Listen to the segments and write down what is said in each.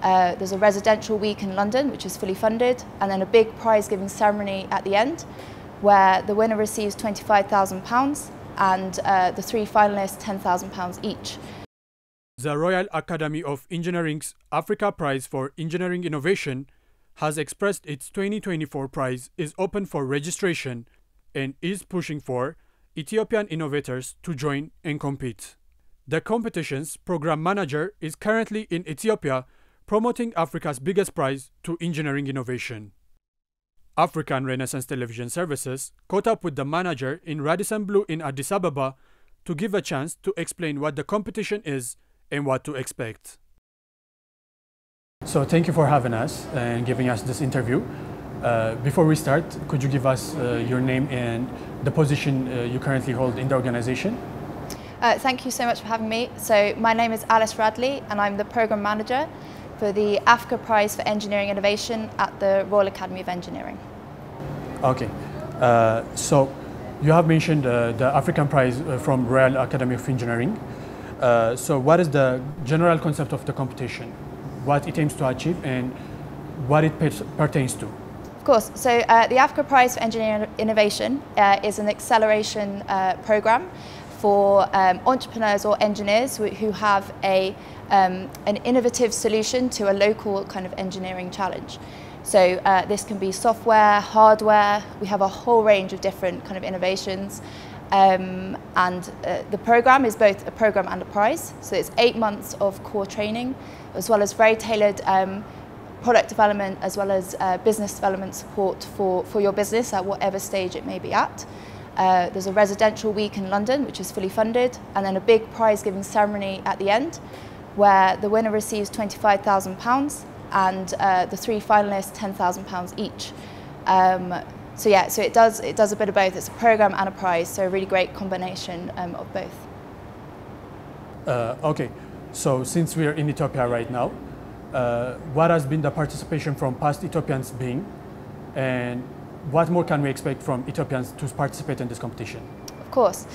There's a residential week in London, which is fully funded, and then a big prize-giving ceremony at the end, where the winner receives £25,000 and the three finalists £10,000 each. The Royal Academy of Engineering's Africa Prize for Engineering Innovation has expressed its 2024 prize is open for registration and is pushing for Ethiopian innovators to join and compete. The competition's program manager is currently in Ethiopia promoting Africa's biggest prize to engineering innovation. African Renaissance Television Services caught up with the manager in Radisson Blu in Addis Ababa to give a chance to explain what the competition is and what to expect. So thank you for having us and giving us this interview. Before we start, could you give us your name and the position you currently hold in the organization? Thank you so much for having me. So my name is Alice Radley and I'm the Programme Manager for the Africa Prize for Engineering Innovation at the Royal Academy of Engineering. Okay, so you have mentioned the African Prize from Royal Academy of Engineering. So what is the general concept of the competition? What it aims to achieve and what it pertains to? Of course, so the Africa Prize for Engineering Innovation is an acceleration programme for entrepreneurs or engineers who have an innovative solution to a local kind of engineering challenge. So this can be software, hardware, we have a whole range of different kind of innovations. And the programme is both a programme and a prize. So it's 8 months of core training, as well as very tailored product development, as well as business development support for your business at whatever stage it may be at. There's a residential week in London, which is fully funded, and then a big prize-giving ceremony at the end, where the winner receives £25,000 and the three finalists £10,000 each. So yeah, so it does a bit of both. It's a programme and a prize, so a really great combination of both. Okay, so since we're in Ethiopia right now, what has been the participation from past Ethiopians being, and what more can we expect from Ethiopians to participate in this competition? Of course.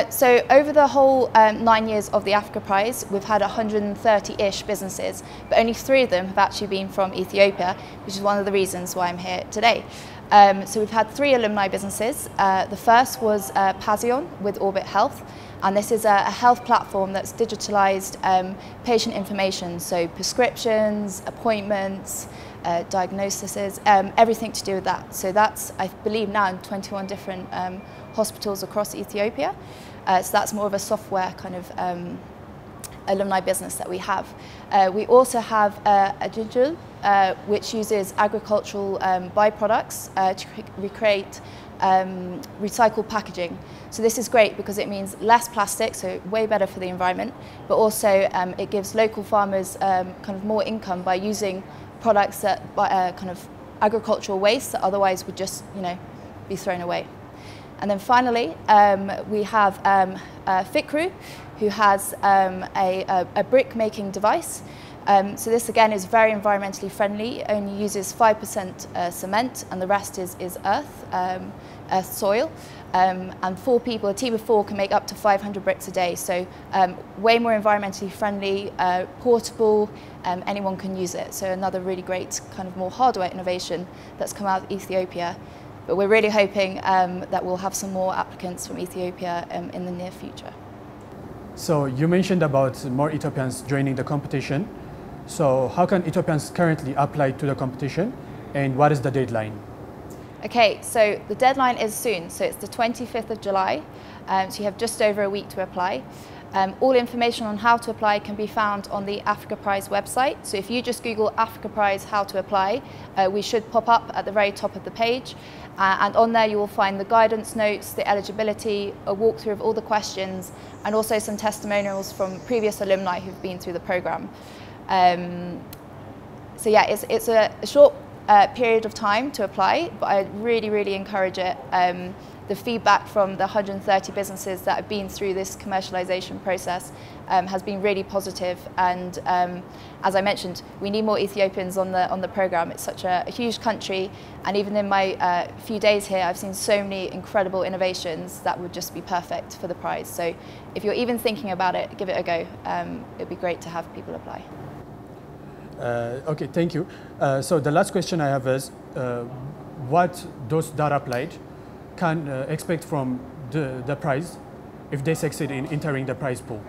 So over the whole 9 years of the Africa Prize, we've had 130-ish businesses, but only 3 of them have actually been from Ethiopia, which is one of the reasons why I'm here today. So we've had 3 alumni businesses. The first was Pazion with Orbit Health, and this is a health platform that's digitalised patient information, so prescriptions, appointments, diagnoses, everything to do with that. So that's, I believe, now in 21 different hospitals across Ethiopia. So that's more of a software kind of alumni business that we have. We also have Adash, which uses agricultural byproducts to recreate recycled packaging. So this is great because it means less plastic, so way better for the environment, but also it gives local farmers kind of more income by using products that kind of agricultural waste that otherwise would just, be thrown away. And then finally, we have Fikru, who has a brick making device. So this again is very environmentally friendly. It only uses 5% cement, and the rest is earth soil. And a team of 4 can make up to 500 bricks a day. So way more environmentally friendly, portable, anyone can use it. So another really great kind of more hardware innovation that's come out of Ethiopia. But we're really hoping that we'll have some more applicants from Ethiopia in the near future. So you mentioned about more Ethiopians joining the competition. So how can Ethiopians currently apply to the competition, and what is the deadline? Okay, so the deadline is soon, so it's the 25th of July, so you have just over a week to apply. All information on how to apply can be found on the Africa Prize website, so if you just Google Africa Prize how to apply, we should pop up at the very top of the page, and on there you will find the guidance notes, the eligibility, a walkthrough of all the questions, and also some testimonials from previous alumni who've been through the programme. So yeah, it's a short period of time to apply, but I really encourage it. The feedback from the 130 businesses that have been through this commercialization process has been really positive, and as I mentioned, we need more Ethiopians on the program. It's such a huge country, and even in my few days here, I've seen so many incredible innovations that would just be perfect for the prize. So if you're even thinking about it, give it a go. It'd be great to have people apply. Okay, thank you. So the last question I have is, what those that applied can expect from the prize if they succeed in entering the prize pool?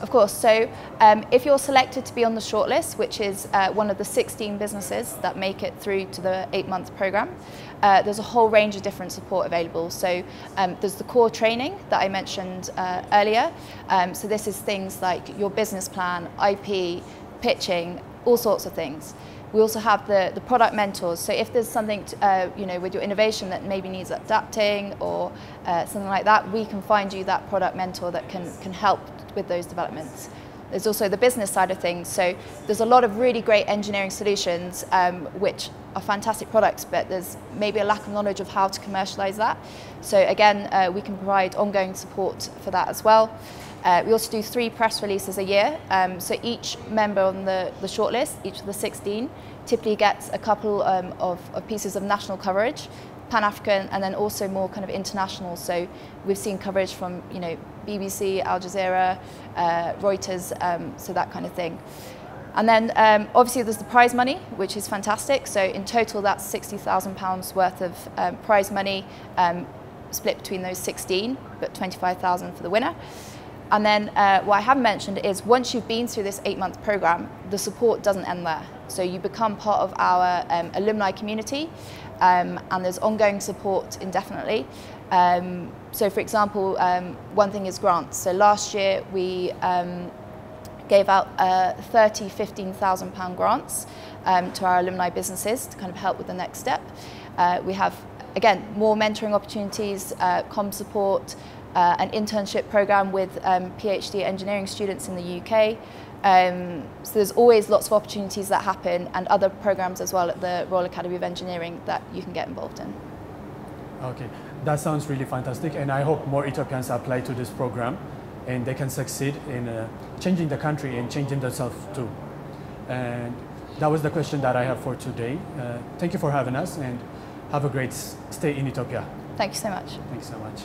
Of course, so if you're selected to be on the shortlist, which is one of the 16 businesses that make it through to the 8-month program, there's a whole range of different support available. So there's the core training that I mentioned earlier. So this is things like your business plan, IP, pitching, all sorts of things. We also have the product mentors. So if there's something with your innovation that maybe needs adapting or something like that, we can find you that product mentor that can help with those developments. There's also the business side of things. So there's a lot of really great engineering solutions which are fantastic products, but there's maybe a lack of knowledge of how to commercialize that. So again, we can provide ongoing support for that as well. We also do 3 press releases a year. So each member on the shortlist, each of the 16, typically gets a couple of pieces of national coverage, Pan-African, and then also more kind of international. So we've seen coverage from BBC, Al Jazeera, Reuters, so that kind of thing. And then obviously there's the prize money, which is fantastic. So in total that's £60,000 worth of prize money split between those 16, but £25,000 for the winner. And then what I haven't mentioned is once you've been through this 8-month program, the support doesn't end there. So you become part of our alumni community, and there's ongoing support indefinitely. So for example, one thing is grants. So last year we gave out 30, £15,000 grants to our alumni businesses to kind of help with the next step. We have, again, more mentoring opportunities, comm support, an internship program with PhD engineering students in the UK. So there's always lots of opportunities that happen, and other programs as well at the Royal Academy of Engineering that you can get involved in. Okay, that sounds really fantastic, and I hope more Ethiopians apply to this program and they can succeed in changing the country and changing themselves too. And that was the question that I have for today. Thank you for having us, and have a great stay in Ethiopia. Thank you so much. Thank you so much.